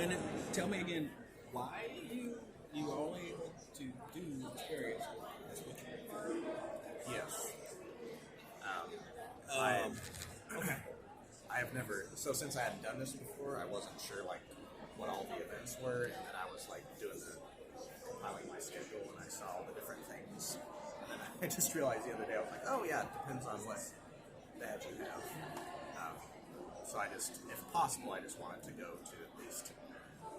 And then tell me again, why you are only able to do experience work? That's what you Yes. Okay. I have never. So since I hadn't done this before, I wasn't sure like what all the events were, and then I was like compiling my schedule, and I saw all the different things. And then I just realized the other day, I was like, oh yeah, it depends on what badge you have. So if possible, I just wanted to go to at least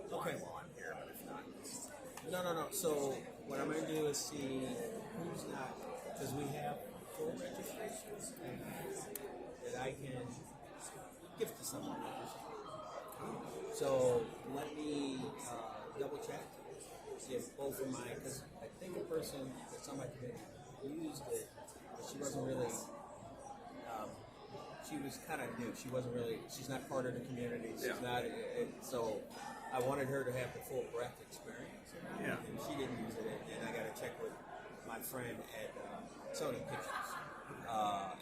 one while I'm here, but if not, just... No. So what I'm going to do is see who's not, because we have full registrations that I can give to someone. So let me double check, see if both of mine, because I think a person that's on my committee used it, but she wasn't really. She was kind of new. She's not part of the community. She's not. So I wanted her to have the full breadth experience. Yeah. And she didn't use it. And I got to check with my friend at Sony Pictures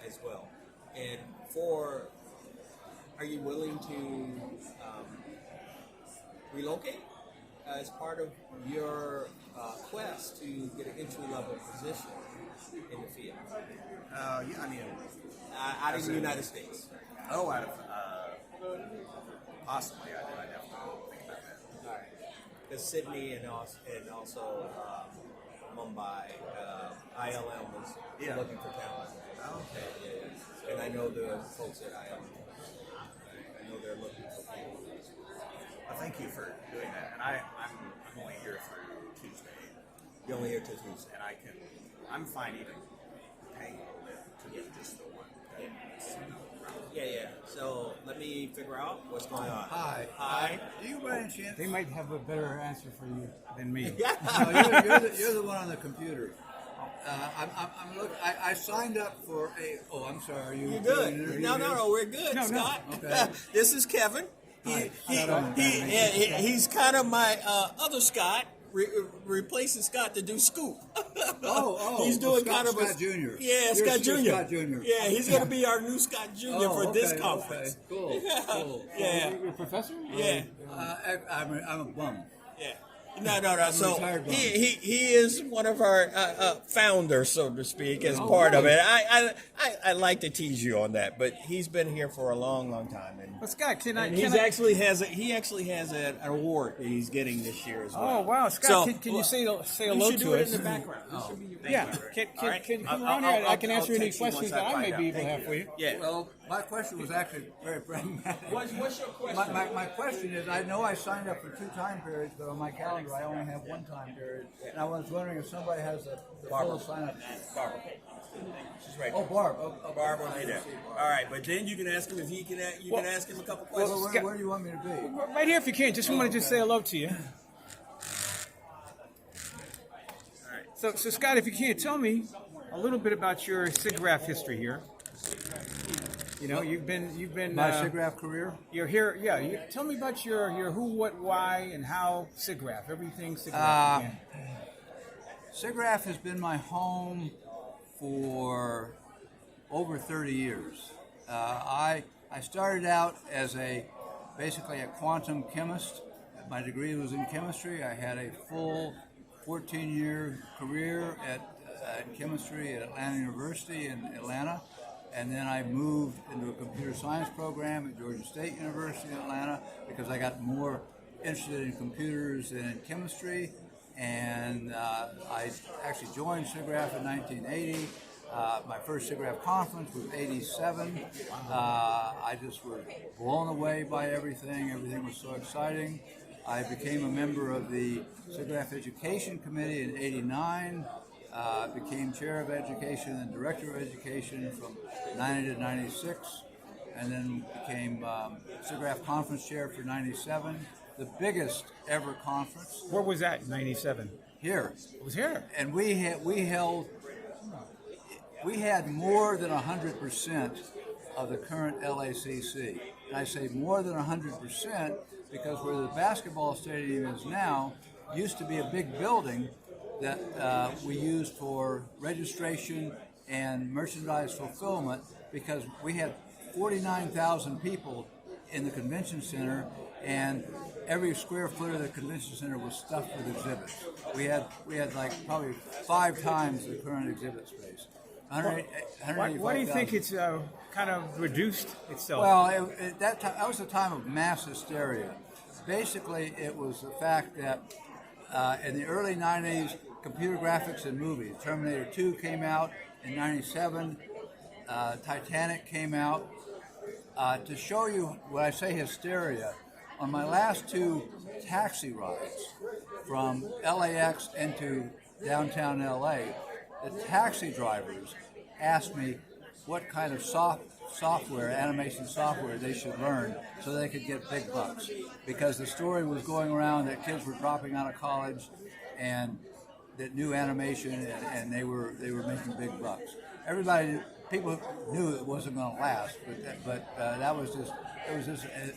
as well. And are you willing to relocate as part of your quest to get an entry-level position in the field? Yeah, I mean... out of the United States. Oh, out of... possibly, I'd have to think about that. All right. Because Sydney and also Mumbai, ILM was looking for talent. Oh, okay. Yeah. And I know the folks at ILM. I know they're looking for people. Well, thank you for doing that. And I'm only here through Tuesday. You're only here till Tuesday. And I'm fine even paying a little bit to do just the one. Yeah. So let me figure out what's going on. Hi. Do you by any chance? They might have a better answer for you than me. No, you're the one on the computer. I signed up for a. Oh, I'm sorry. You're good. No. We're good, Scott. Okay. This is Kevin. He's kind of my other Scott. Replacing Scott to do Scoop. He's doing kind of Scott Jr. Yeah, Scott Jr. Scott Jr. Yeah, he's going to be our new Scott Jr. for this conference. Okay. Cool. Yeah. You're a professor? Yeah. I'm a bum. Yeah. No. So retired bum. he is one of our founders, so to speak, as part of it. I like to tease you on that, but he's been here for a long time, and Well, Scott, he actually has an award that he's getting this year as well. Oh, wow. Scott, can you say hello you should to do it us? in the background. Yeah. Can you come around here? I can answer any questions that I may be able to have for you. Yeah. Well, my question was actually very pragmatic. What's your question? My question is, I know I signed up for 2 time periods, but on my calendar I only have 1 time period. And I was wondering if somebody has the full sign up. Barbara. She's right. Oh, Barb. Barbara will be there. All right, but then you can ask him if he can. You can ask him a couple questions. Well, where do you want me to be? Right here if you can. Just want to say hello to you. All right. So Scott, if you can, tell me a little bit about your Siggraph history here. You know, you've been My Siggraph career? You're here, yeah. Tell me about your who, what, why, and how Siggraph. Everything Siggraph. Again. Siggraph has been my home for over 30 years. I started out as basically a quantum chemist. My degree was in chemistry. I had a full 14-year career in chemistry at Atlanta University in Atlanta. And then I moved into a computer science program at Georgia State University in Atlanta because I got more interested in computers than in chemistry. And I actually joined Siggraph in 1980. My first Siggraph conference was 87. I just was blown away by everything. Everything was so exciting. I became a member of the Siggraph Education Committee in 89. Became chair of education and director of education from 90 to 96, and then became Siggraph conference chair for 97, the biggest ever conference. Where was that in 97? Here. It was here. And we had more than 100% of the current LACC. And I say more than 100% because where the basketball stadium is now used to be a big building that we used for registration and merchandise fulfillment because we had 49,000 people in the convention center, and every square foot of the convention center was stuffed with exhibits. We had like probably 5 times the current exhibit space. Why do you think it's kind of reduced itself? Well, that was a time of mass hysteria. Basically, it was the fact that in the early 90s, computer graphics and movies. Terminator 2 came out in 97. Titanic came out. To show you when I say hysteria, on my last 2 taxi rides from LAX into downtown LA, the taxi drivers asked me what kind of software, animation software they should learn so they could get big bucks. Because the story was going around that kids were dropping out of college and that knew animation and they were making big bucks. People knew it wasn't going to last, but that was just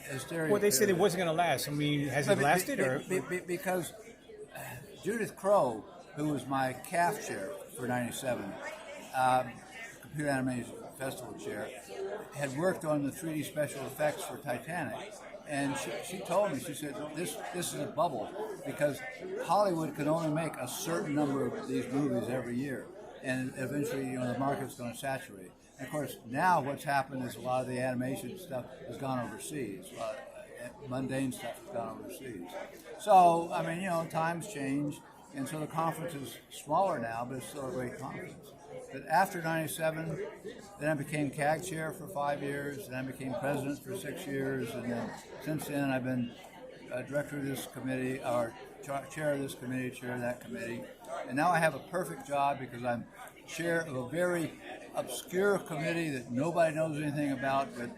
hysteria. Well, they said it wasn't going to last. I mean, has it lasted? Because Judith Crow, who was my CAF chair for 97, Computer Animation Festival chair, had worked on the 3D special effects for Titanic. And she told me, she said, this is a bubble because Hollywood could only make a certain number of these movies every year. And eventually, the market's going to saturate. And of course, now what's happened is a lot of the animation stuff has gone overseas. A lot of mundane stuff has gone overseas. So, I mean, times change, and so the conference is smaller now, but it's still a great conference. But after 97, then I became CAG chair for 5 years, then I became president for 6 years, and then since then I've been director of this committee, or chair of this committee, chair of that committee. And now I have a perfect job because I'm chair of a very obscure committee that nobody knows anything about, but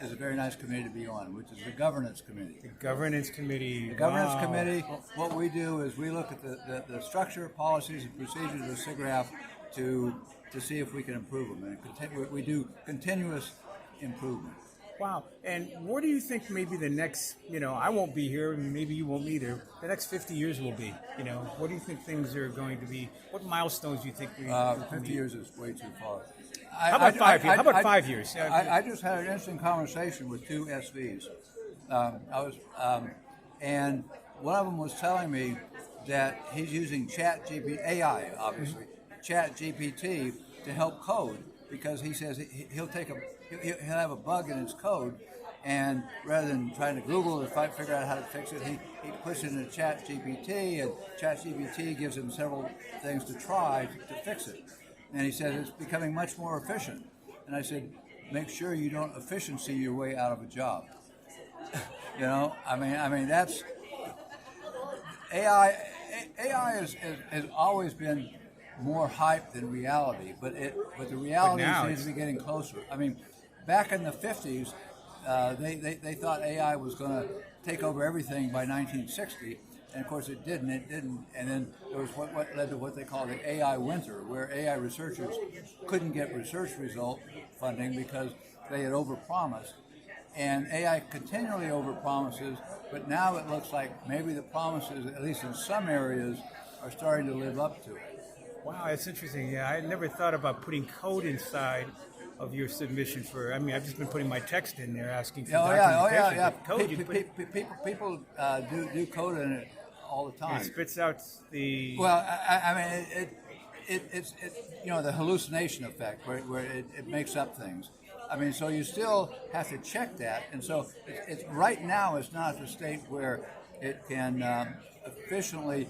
is a very nice committee to be on, which is the governance committee. The governance committee. The governance committee, what we do is we look at the structure, policies, and procedures of Siggraph to see if we can improve them. And we do continuous improvement. Wow. And what do you think maybe the next, I won't be here, and maybe you won't either, the next 50 years will be? What do you think things are going to be? What milestones do you think we 50 years is way too far. How about 5 years? How about 5 years? I just had an interesting conversation with 2 SVs. And one of them was telling me that he's using AI, obviously, ChatGPT to help code because he says he'll have a bug in his code, and rather than trying to Google or figure out how to fix it, he puts it into ChatGPT, and ChatGPT gives him several things to try to fix it. And he says it's becoming much more efficient. And I said, make sure you don't efficiency your way out of a job. I mean that's AI. AI has always been more hype than reality, but the reality seems to be getting closer. I mean, back in the 50s, they thought AI was going to take over everything by 1960, and of course it didn't. And then there was what led to what they call the AI winter, where AI researchers couldn't get research result funding because they had overpromised. And AI continually overpromises, but now it looks like maybe the promises, at least in some areas, are starting to live up to it. Wow, that's interesting. Yeah, I never thought about putting code inside of your submission I've just been putting my text in there asking for documentation. People do code in it all the time. It spits out the... Well, it's the hallucination effect where it makes up things. I mean, so you still have to check that. And so it's right now it's not at the state where it can efficiently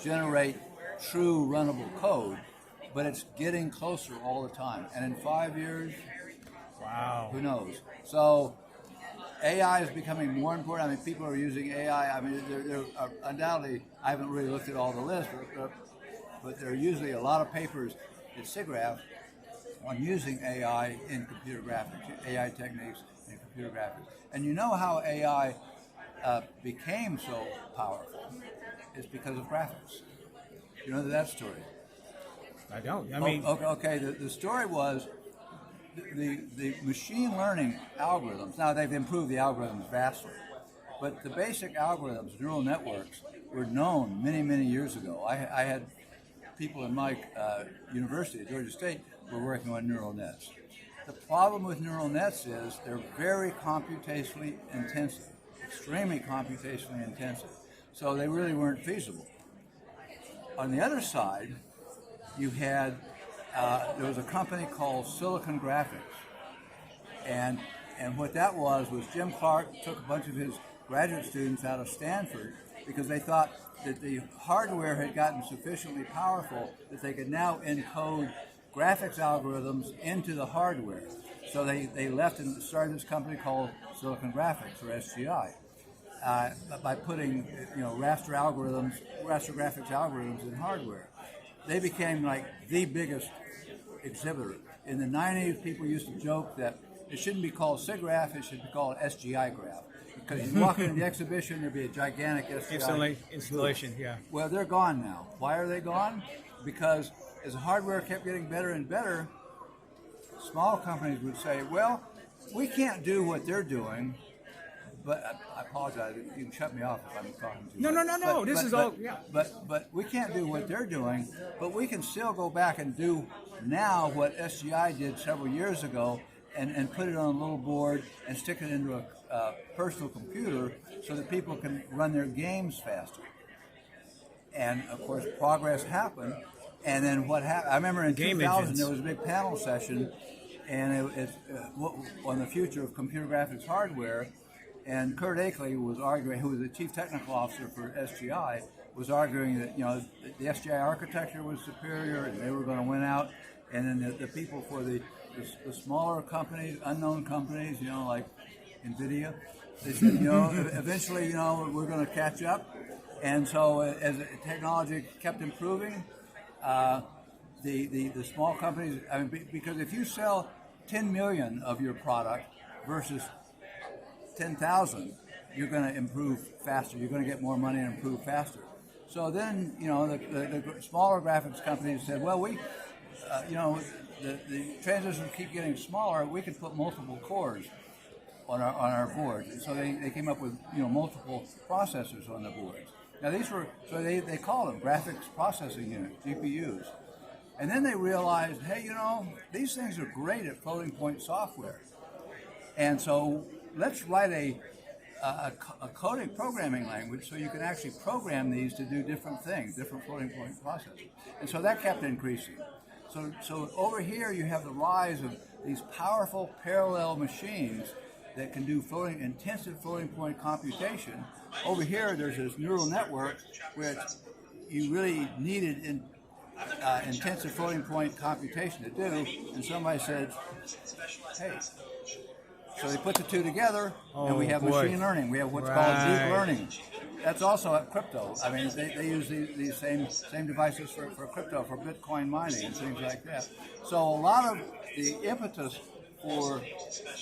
generate true runnable code, but it's getting closer all the time. And in 5 years, wow, who knows? So AI is becoming more important. I mean, people are using AI. I mean, there are undoubtedly, I haven't really looked at all the lists, but there are usually a lot of papers at Siggraph on using AI in computer graphics, AI techniques in computer graphics. And you know how AI became so powerful? It's because of graphics. You know that story? I don't. I mean, okay. The story was the machine learning algorithms. Now they've improved the algorithms vastly, but the basic algorithms, neural networks, were known many years ago. I had people in my university at Georgia State were working on neural nets. The problem with neural nets is they're very computationally intensive. extremely computationally intensive. So they really weren't feasible. On the other side, you had, there was a company called Silicon Graphics. And what that was Jim Clark took a bunch of his graduate students out of Stanford because they thought that the hardware had gotten sufficiently powerful that they could now encode graphics algorithms into the hardware. So they left and started this company called Silicon Graphics, or SGI, by putting raster graphics algorithms in hardware. They became like the biggest exhibitor. In the 90s, people used to joke that it shouldn't be called Siggraph, it should be called SGI Graph. Because you walk into the exhibition, there'd be a gigantic SGI installation, yeah. Well, they're gone now. Why are they gone? Because as the hardware kept getting better and better, small companies would say, well, we can't do what they're doing, but I apologize, you can shut me off if I'm talking to you. No, this is all, yeah. But we can't do what they're doing, but we can still go back and do now what SGI did several years ago and put it on a little board and stick it into a personal computer so that people can run their games faster. And, of course, progress happened. And then what happened, I remember in 2000 there was a big panel session and it's on the future of computer graphics hardware. And Kurt Akeley was arguing, who was the chief technical officer for SGI, was arguing that the SGI architecture was superior and they were going to win out. And then the people for the smaller companies, unknown companies, like NVIDIA, they said, eventually, we're going to catch up. And so as technology kept improving, the small companies, because if you sell 10 million of your product versus 10,000, you're going to improve faster. You're going to get more money and improve faster. So then, the smaller graphics companies said, well, the transistors keep getting smaller. We can put multiple cores on our board. So they came up with multiple processors on the boards. Now they called them graphics processing units, GPUs. And then they realized, hey, these things are great at floating point software. And so let's write a coding programming language so you can actually program these to do different things, different floating point processors. And so that kept increasing. So over here you have the rise of these powerful parallel machines that can do intensive floating point computation. Over here there's this neural network which you really needed intensive floating point computation to do, and somebody said, hey, so they put the two together and we have machine learning. We have what's called deep learning. That's also at crypto. They use these same devices for crypto, for Bitcoin mining and things like that. So a lot of the impetus for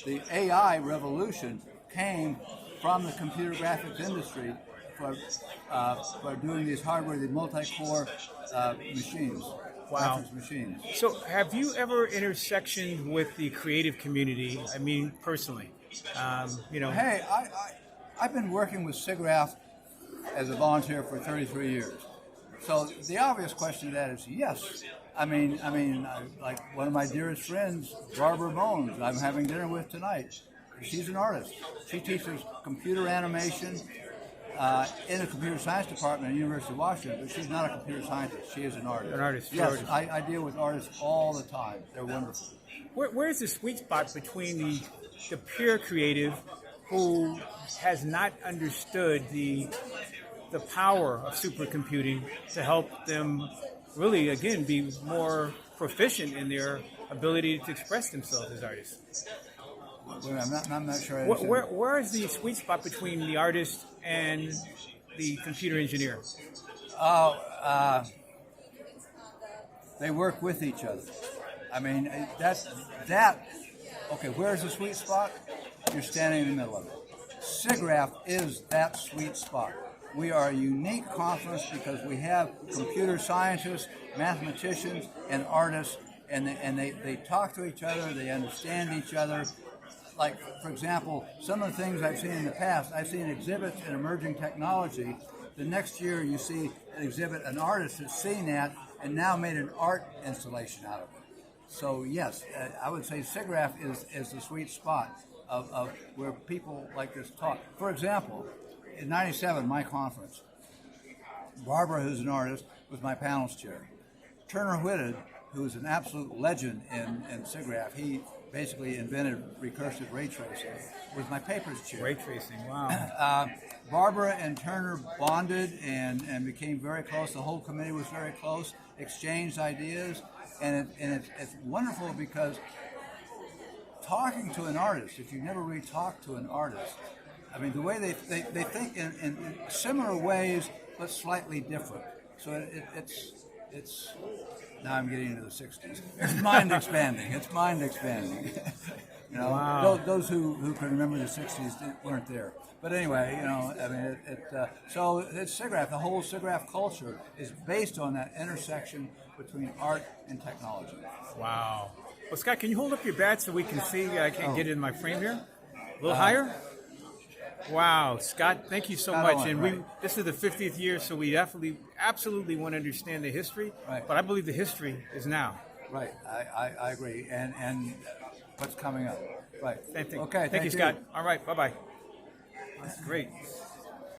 the AI revolution came from the computer graphics industry for doing these hardware, the multi-core machines, graphics machines. So have you ever intersectioned with the creative community? Personally, Hey, I've been working with Siggraph as a volunteer for 33 years. So the obvious question to that is yes. Like one of my dearest friends, Barbara Bones, I'm having dinner with tonight. She's an artist. She teaches computer animation in the computer science department at the University of Washington, but she's not a computer scientist. She is an artist. An artist. Yes, I deal with artists all the time. They're wonderful. Where's the sweet spot between the pure creative who has not understood the power of supercomputing to help them really, again, be more proficient in their ability to express themselves as artists? I'm not sure. Where is the sweet spot between the artist and the computer engineer? They work with each other. Okay, where's the sweet spot? You're standing in the middle of it. Siggraph is that sweet spot. We are a unique conference because we have computer scientists, mathematicians, and artists, and they talk to each other, they understand each other. Like, for example, some of the things I've seen in the past, I've seen exhibits in emerging technology. The next year you see an exhibit, an artist has seen that and now made an art installation out of it. So yes, I would say Siggraph is the sweet spot. of where people like this talk. For example, in '97, my conference, Barbara, who's an artist, was my panel's chair. Turner Whitted, who's an absolute legend in Siggraph, he basically invented recursive ray tracing, was my papers chair. Ray tracing, wow. Barbara and Turner bonded and became very close. The whole committee was very close, exchanged ideas, and it's wonderful because talking to an artist, if you never really talk to an artist, I mean, the way they think in similar ways, but slightly different. So it's now I'm getting into the 60s. It's mind expanding. It's mind expanding. You know, Wow. those who can remember the 60s weren't there. But anyway, you know, I mean, so it's Siggraph. The whole Siggraph culture is based on that intersection between art and technology. Wow. Well, Scott, can you hold up your bat so we can see? I can't get it in my frame here. A little higher? Wow, Scott, thank you so much. Owen, And right. this is the 50th year, so we absolutely want to understand the history. Right. But I believe the history is now. Right, I agree. And what's coming up? Right. Thank you. Okay, Thank you, Scott. All right, bye-bye. That's great.